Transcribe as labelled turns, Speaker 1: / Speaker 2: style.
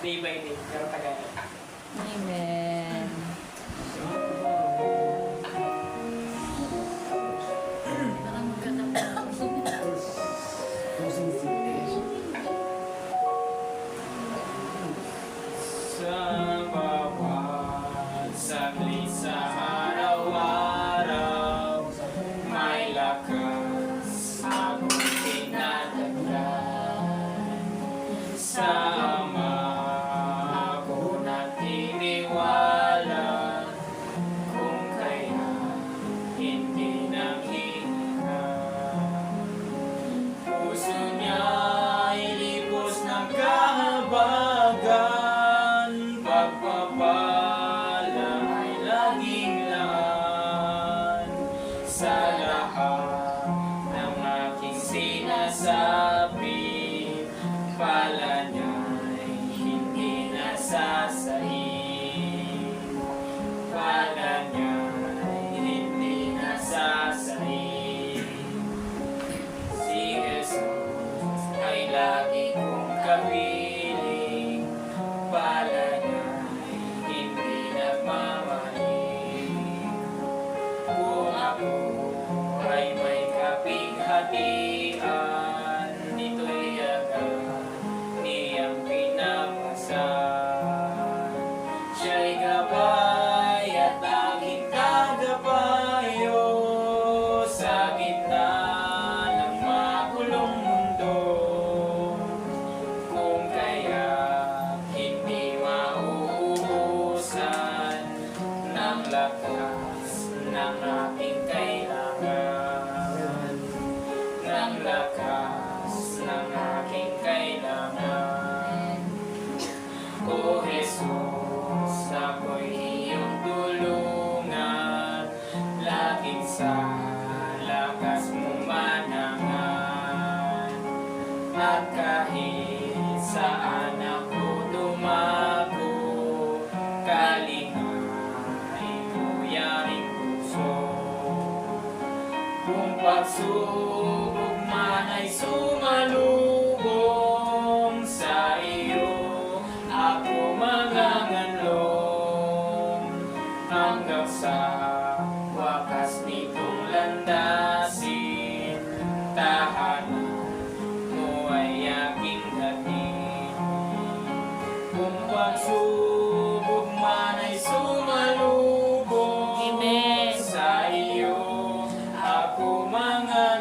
Speaker 1: day by day, pero Tagalog.
Speaker 2: Amen. Parang magkatapos.
Speaker 1: Sa bawat saglit sa araw-araw, may lakas akong tinataglan. Sa Ama ako nagtitiwala, kung kaya hindi nanghihinga. Puso niya ilipos ng kahabagan, pagpapala ay laging laan. Sa lahat ng aking sinasabi, pala niya'y hindi nasasahin. Pala niya'y hindi nasasahin. Si Jesus ay lagi kong kapiling, pala niya'y hindi nagmamahal. Kung ako ay may kapighatian, ito'y agad niyang pinapasan. Siya'y gabay at aking tagapayo sa gitna ng makulong mundo. Kung kaya hindi mauubusan ng lakas ng aking kailangan, ng lakas ng aking kailangan. O Jesus, ako'y iyong tulungan, laging sa lakas mong manangan. At kahit saan ako tumago, kalingay kuyaing puso. Kung pagsubok man ay sumalubong sa iyo, ako manganganlong hanggang sa wakas nitong landasin. Tahanan mo ay aking hatid. Kung pagsubok man ay sumalubong
Speaker 2: Amen.
Speaker 1: sa iyo, ako manganganlong